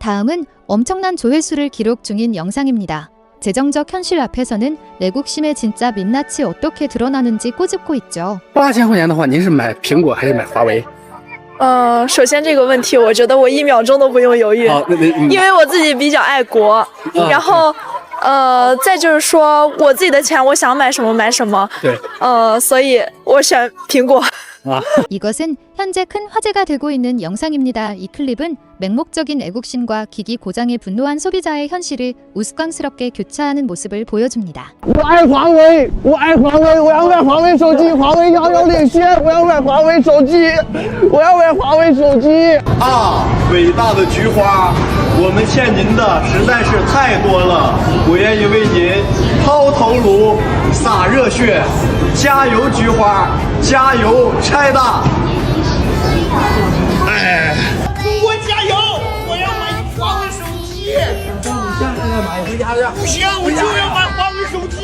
다음은 엄청난 조회수를 기록 중인 영상입니다. 재정적 현실 앞에서는 내국심의 진짜 민낯이 어떻게 드러나는지 꼬집고 있죠.8000块钱的话，您是买苹果还是买华为？首先这个问题，我觉得我1秒钟都不用犹豫，因为我自己比较爱国，然后再就是说我自己的钱，我想买什么买什么，对，所以我选苹果。 이것은 현재 큰 화제가 되고 있는 영상입니다. 이 클립은 맹목적인 애국심과 기기 고장에 분노한 소비자의 현실을 우스꽝스럽게 교차하는 모습을 보여줍니다. 我爱华为，我爱华为，我要买华为手机，华为遥遥领先，我要买华为手机，我要买华为手机。伟大的菊花，我们欠您的实在是太多了，我愿意为您抛头颅、洒热血，加油菊花，加油拆大！中国加油！我要买华为手机。不行，我就要买华为手机。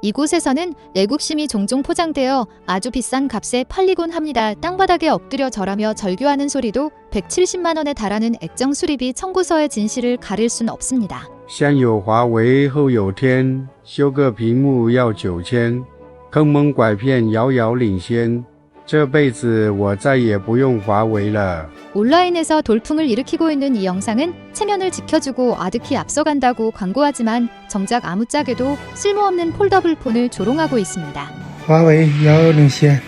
이곳에서는 내국심이 종종 포장되어 아주 비싼 값에 팔리곤 합니다. 땅바닥에 엎드려 절하며 절규하는 소리도 170만 원에 달하는 액정 수리비 청구서의 진실을 가릴 순 없습니다. 先有华为后有天，修个屏幕要9000，坑蒙拐骗遥遥领先，这辈子我再也不用华为了。 온라인에서 돌풍을 일으키고 있는 이 영상은 체면을 지켜주고 아득히 앞서간다고 광고하지만 정작 아무짝에도 쓸모없는 폴더블 폰을 조롱하고 있습니다. 华为遥遥领先，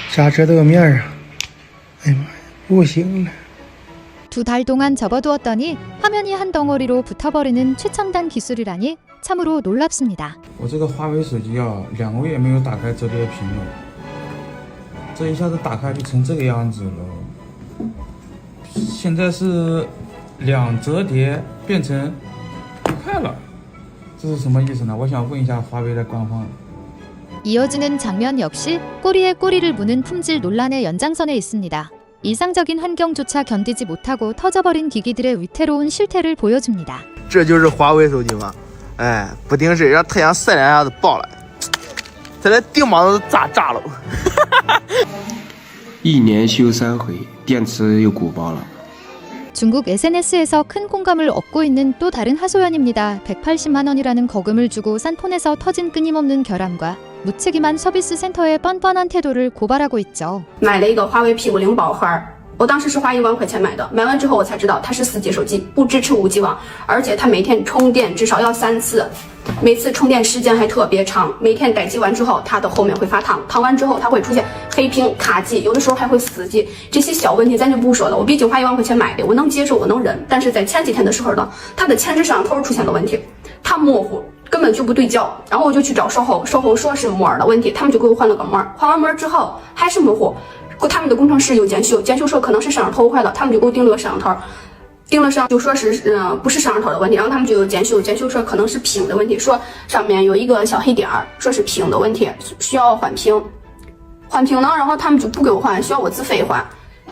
刹车得面啊！哎呀妈呀，不行了。 두 달 동안 접어두었더니 화면이 한 덩어리로 붙어버리는 최첨단 기술이라니 참으로 놀랍습니다. 我这个华为手机啊，2个月没有打开折叠屏了，这一下子打开就成这个样子了。现在是2折叠变成1块了，这是什么意思呢？我想问一下华为的官方。 이어지는 장면 역시 꼬리에 꼬리를 무는 품질 논란의 연장선에 있습니다. 이상적인 환경조차 견디지 못하고 터져버린 기기들의 위태로운 실태를 보여줍니다. 这就是华为手机吗？哎，不顶事，让太阳晒2下子爆了，再来顶膀子炸了。1年修3回，电池又鼓爆了。 중국 SNS에서 큰 공감을 얻고 있는 또 다른 하소연입니다. 180만 원이라는 거금을 주고 산 폰에서 터진 끊임없는 결함과 무책임한 서비스 센터의 뻔뻔한 태도를 고발하고 있죠. 买了一个华为 P50宝盒，我当时是花1万块钱买的，买完之后我才知道它是4G 手机，不支持5G 网，而且它每天充电至少要3次，每次充电时间还特别长，每天待机完之后，它的后面会发烫，烫完之后它会出现黑屏、卡机，有的时候还会死机，这些小问题咱就不说了。我毕竟花1万块钱买的，我能接受，我能忍。但是在前几天的时候呢，它的前置摄像头出现了问题，它模糊。 根本就不对焦，然后我就去找售后，售后说是膜的问题，他们就给我换了个膜，换完膜之后还是模糊，他们的工程师有检修，检修说可能是摄像头坏了，他们就给我订了个摄像头，订了上就说是不是摄像头的问题，然后他们就有检修，检修说可能是屏的问题，说上面有一个小黑点儿，说是屏的问题，需要换屏，换屏呢，然后他们就不给我换，需要我自费换。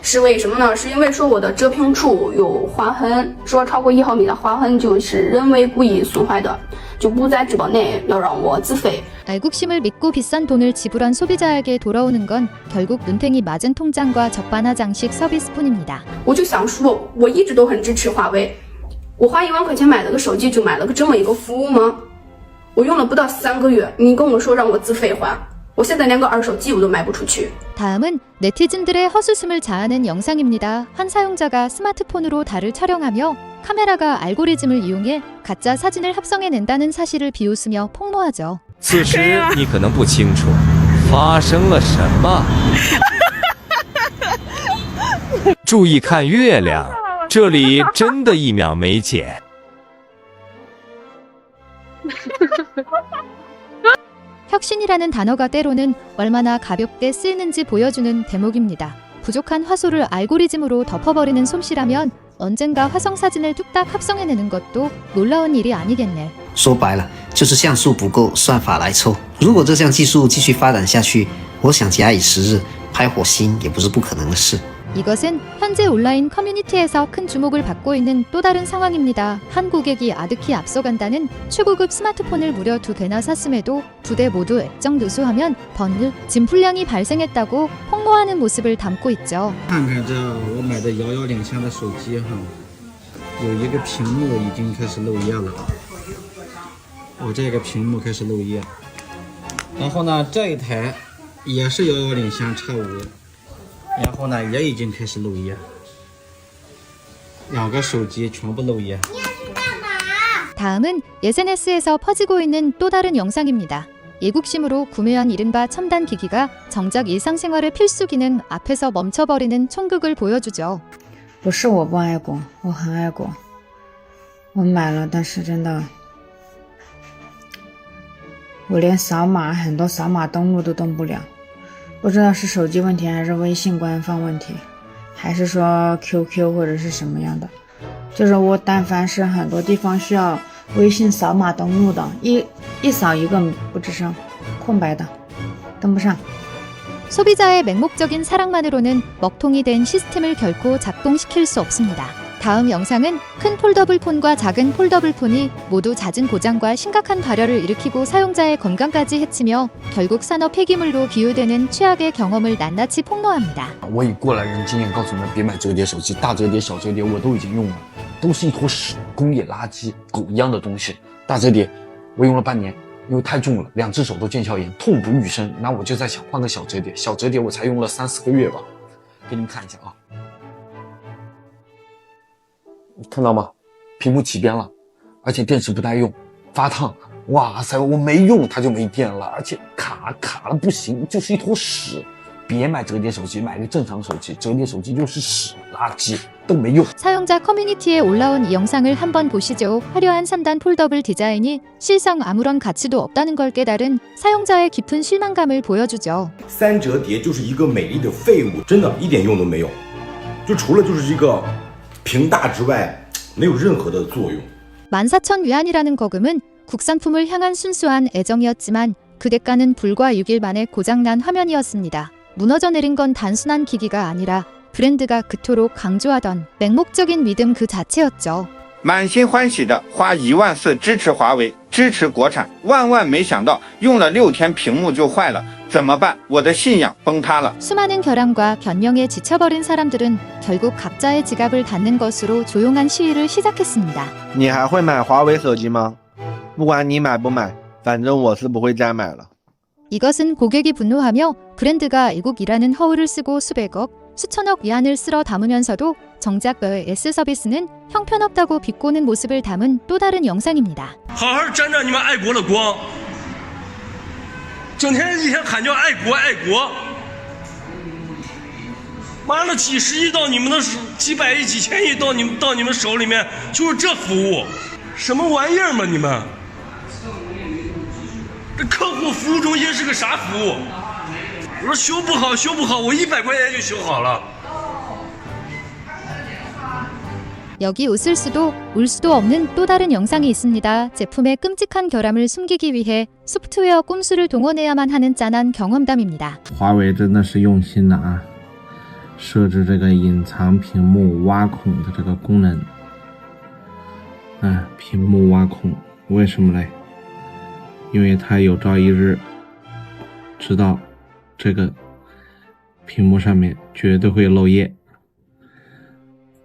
是为什么呢？是因为说我的折屏处有划痕，说超过1毫米的划痕就是人为故意损坏的，就不在质保内，要让我自费。 애국심을 믿고 비싼 돈을 지불한 소비자에게 돌아오는 건 결국 눈탱이 맞은 통장과 적반하 장식 서비스뿐입니다. 我就想说，我一直都很支持华为，我花1万块钱买了个手机，就买了个这么一个服务吗？我用了不到3个月，你跟我说让我自费还。 我现在连个二手机我都卖不出去。 다음은 네티즌들의 허수음을 자아낸 영상입니다. 한 사용자가 스마트폰으로 달을 촬영하며 카메라가 알고리즘을 이용해 가짜 사진을 합성해낸다는 사실을 비웃으며 폭로하죠. 此时你可能不清楚发生了什么。注意看月亮，这里真的1秒没减。 혁신이라는 단어가 때로는 얼마나 가볍게 쓰이는지 보여주는 대목입니다. 부족한 화소를 알고리즘으로 덮어버리는 솜씨라면 언젠가 화성 사진을 뚝딱 합성해내는 것도 놀라운 일이 아니겠네. 说白了，就是像素不够，算法来凑。如果这项技术继续发展下去，我想假以时日，拍火星也不是不可能的事。 이것은 현재 온라인 커뮤니티에서 큰 주목을 받고 있는 또 다른 상황입니다. 한 고객이 아득히 앞서간다는 최고급 스마트폰을 무려 2대나 샀음에도 2대 모두 액정 누수하면 번느 진풀량이 발생했다고 폭로하는 모습을 담고 있죠. 看看这我买的遥遥领先的手机哈，有一个屏幕已经开始漏液了，我这个屏幕开始漏液。然后呢，这一台也是110线X5，然后呢也已经开始漏液，两个手机全部漏液。 다음은 SNS에서 퍼지고 있는 또 다른 영상입니다. 애국심으로 구매한 이른바 첨단 기기가 정작 일상생활의 필수 기능 앞에서 멈춰버리는 총극을 보여주죠. 不是我不爱国，我很爱国。我买了，但是真的，我连很多扫码登录都登不了。不知道是手机问题，还是微信官方问题，还是说 QQ 或者是什么样的。就是我但凡是很多地方需要微信扫码登录的，一扫一个不吱声，空白的，登不上。 소비자의 맹목적인 사랑만으로는 먹통이 된 시스템을 결코 작동시킬 수 없습니다. 다음 영상은 큰 폴더블 폰과 작은 폴더블 폰이 모두 잦은 고장과 심각한 발열을 일으키고 사용자의 건강까지 해치며 결국 산업 폐기물로 비유되는 최악의 경험을 낱낱이 폭로합니다. 我以过来人经验告诉你们，别买折叠手机，大折叠、小折叠我都已经用了，都是一坨屎，工业垃圾，狗一样的东西。大折叠我用了半年。 因为太重了，2只手都腱鞘炎，痛不欲生。那我就在想换个小折叠，小折叠我才用了3、4个月吧，给你们看一下啊，看到吗？屏幕起边了，而且电池不带用，发烫。哇塞，我没用它就没电了，而且卡了不行，就是一坨屎。别买折叠手机，买个正常手机，折叠手机就是屎垃圾。 사용자 커뮤니티에 올라온 이 영상을 한번 보시죠. 화려한 3단 폴더블 디자인이 실상 아무런 가치도 없다는 걸 깨달은 사용자의 깊은 실망감을 보여주죠. 3折叠就是一个美丽的废物，真的一点用都没有，就除了就是一个屏大之外，没有任何的作用。 14,000위안이라는 거금은 국산품을 향한 순수한 애정이었지만 그 대가는 불과 6일 만에 고장난 화면이었습니다. 무너져 내린 건 단순한 기기가 아니라 브랜드가 그토록 강조하던 맹목적인 믿음 그 자체였죠. 满心欢喜的花14000支持华为，支持国产，万万没想到用了6天屏幕就坏了，怎么办？我的信仰崩塌了。 수많은 결함과 변명에 지쳐버린 사람들은 결국 각자의 지갑을 닫는 것으로 조용한 시위를 시작했습니다. 你还会买华为手机吗？不管你买不买，反正我是不会再买了。 이것은 고객이 분노하며 브랜드가 애국이라는 허울을 쓰고 수백억, 수천억 위안을 쓸어 담으면서도 정작 S 서비스는 형편없다고 비꼬는 모습을 담은 또 다른 영상입니다. 好好沾沾你们爱国的光，整天一天喊叫爱国爱国，妈的几十亿到你们的手，几百亿、几千亿到你们手里面，就是这服务，什么玩意儿嘛你们？这客户服务中心是个啥服务？我说修不好，我100块钱就修好了。 여기 웃을 수도 울 수도 없는 또 다른 영상이 있습니다. 제품의 끔찍한 결함을 숨기기 위해 소프트웨어 꼼수를 동원해야만 하는 짠한 경험담입니다. 华为真的是用心的啊，设置这个隐藏屏幕挖孔的这个功能。屏幕挖孔，为什么嘞？因为它有朝一日知道这个屏幕上面绝对会漏液。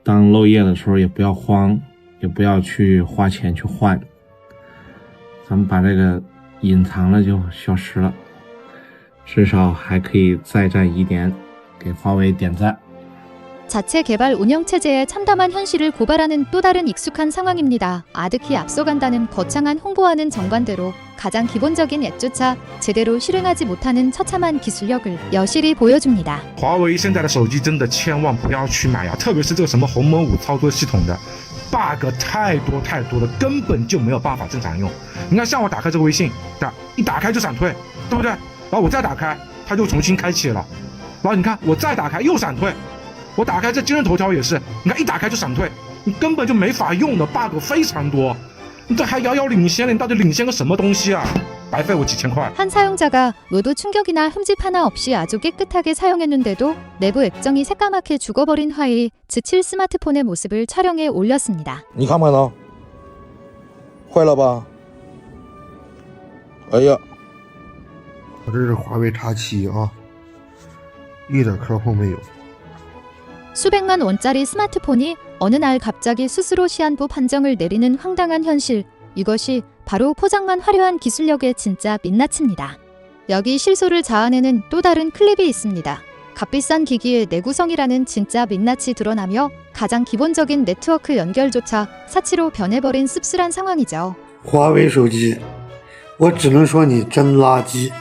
当漏液的时候也不要慌，也不要去花钱去换，咱们把这个隐藏了就消失了，至少还可以再战1年，给华为点赞。 자체 개발 운영 체제의 참담한 현실을 고발하는 또 다른 익숙한 상황입니다. 아득히 앞서간다는 거창한 홍보하는 정관대로 가장 기본적인 앱조차 제대로 실행하지 못하는 처참한 기술력을 여실히 보여줍니다. 华为现在的手机真的千万不要去买啊，特别是这个什么鸿蒙5操作系统的 bug 太多了，根本就没有办法正常用。你看，像我打开这个微信，一打开就闪退，对不对？然后我再打开，它就重新开启了。然后你看，我再打开又闪退。 我打开这今日头条也是，你看一打开就闪退，你根本就没法用的 bug 非常多，你这还遥遥领先了，你到底领先个什么东西啊？白费我几千块。 한 사용자가 노드 충격이나 흠집 하나 없이 아주 깨끗하게 사용했는데도 내부 액정이 새까맣게 죽어버린 화이 지칠 스마트폰의 모습을 촬영해 올렸습니다. 你看不看到？坏了吧？哎呀，我这是华为 X7啊，一点磕碰没有。 수백만 원짜리 스마트폰이 어느 날 갑자기 스스로 시한부 판정을 내리는 황당한 현실. 이것이 바로 포장만 화려한 기술력의 진짜 민낯입니다. 여기 실소를 자아내는 또 다른 클립이 있습니다. 값비싼 기기의 내구성이라는 진짜 민낯이 드러나며 가장 기본적인 네트워크 연결조차 사치로 변해버린 씁쓸한 상황이죠. 华为手机，我只能说你真垃圾，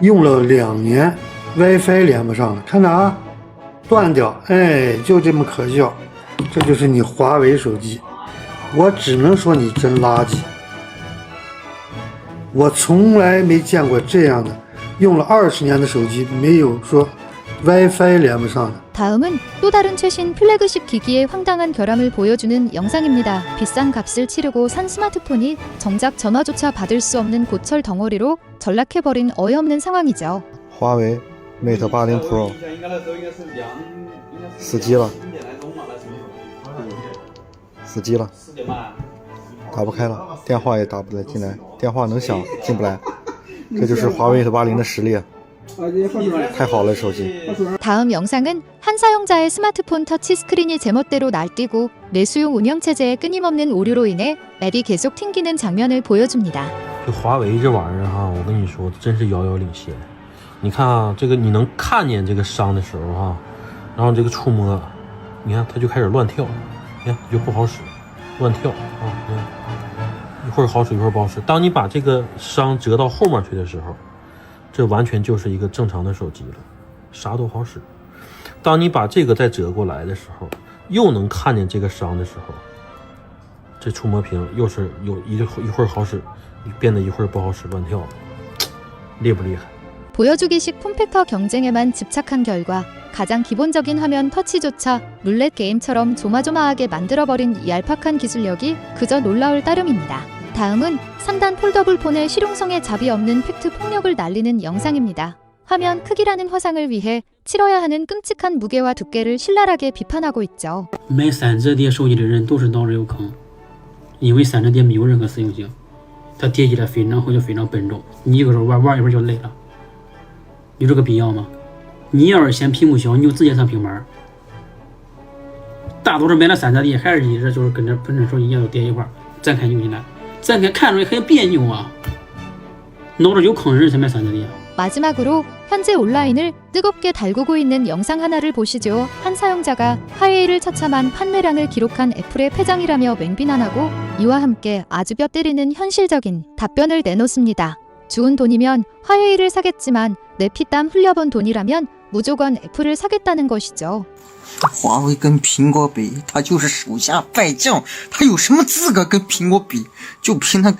用了2年 ，WiFi 连不上了，看哪啊，断掉，哎，就这么可笑，这就是你华为手机，我只能说你真垃圾。我从来没见过这样的，用了20年的手机，没有说 WiFi 连不上的。 다음은 또 다른 최신 플래그십 기기의 황당한 결함을 보여주는 영상입니다. 비싼 값을 치르고 산 스마트폰이 정작 전화조차 받을 수 없는 고철 덩어리로 전락해버린 어이없는 상황이죠. 华为 Mate 80 Pro 死机了，死机了，打不开了，电话也打不来进来，电话能响进不来，这就是华为 Mate 80的实力，太好了手机。 다음 영상은 한 사용자의 스마트폰 터치 스크린이 제멋대로 날뛰고 내수용 운영체제의 끊임없는 오류로 인해 앱이 계속 튕기는 장면을 보여줍니다. 这华为这玩意儿哈，我跟你说，真是遥遥领先。你看啊，这个你能看见这个伤的时候哈，然后这个触摸，你看它就开始乱跳，你看就不好使，乱跳啊，你看一会儿好使一会儿不好使。当你把这个伤折到后面去的时候，这完全就是一个正常的手机了，啥都好使。当你把这个再折过来的时候，又能看见这个伤的时候，这触摸屏又是有一会儿好使，变得一会儿不好使，乱跳，厉不厉害？ 보여주기식 폼팩터 경쟁에만 집착한 결과 가장 기본적인 화면 터치조차 룰렛 게임처럼 조마조마하게 만들어버린 이 얄팍한 기술력이 그저 놀라울 따름입니다. 다음은 3단 폴더블 폰의 실용성에 잡이 없는 팩트 폭력을 날리는 영상입니다. 화면 크기라는 화상을 위해 치러야 하는 끔찍한 무게와 두께를 신랄하게 비판하고 있죠. 买散折叠手机的人都是脑子有坑，因为散折叠没有任何实用性，它叠起来非常厚就非常笨重，你一个手玩一会儿就累了，有这个必要吗？你要是嫌屏幕小，你就直接上平板。大多数买了散折叠还是一直就是跟着本身手机一样，叠一块展开用起来，展开看着很别扭啊，脑子有坑人才买散折叠。 마지막으로 현재 온라인을 뜨겁게 달구고 있는 영상 하나를 보시죠. 한 사용자가 화웨이를 처참한 판매량을 기록한 애플의 패장이라며 맹비난하고 이와 함께 아주 뼈 때리는 현실적인 답변을 내놓습니다. 주운 돈이면 화웨이를 사겠지만 내 피땀 흘려본 돈이라면 무조건 애플을 사겠다는 것이죠. 华为跟苹果比，他就是手下败将，他有什么资格跟苹果比？就凭他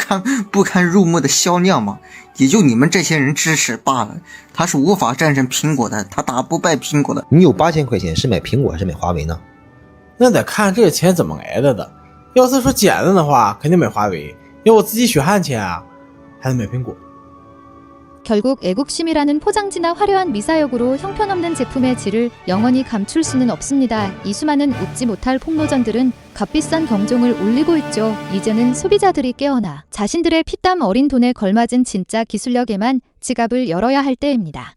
不堪入目的销量吗？也就你们这些人支持罢了。他是无法战胜苹果的，他打不败苹果的。你有8000块钱是买苹果还是买华为呢？那得看这个钱怎么来的。要是说捡的话，肯定买华为；要我自己血汗钱啊，还得买苹果。 결국 애국심이라는 포장지나 화려한 미사역으로 형편없는 제품의 질을 영원히 감출 수는 없습니다. 이 수많은 웃지 못할 폭로전들은 값비싼 경종을 울리고 있죠. 이제는 소비자들이 깨어나 자신들의 피땀 어린 돈에 걸맞은 진짜 기술력에만 지갑을 열어야 할 때입니다.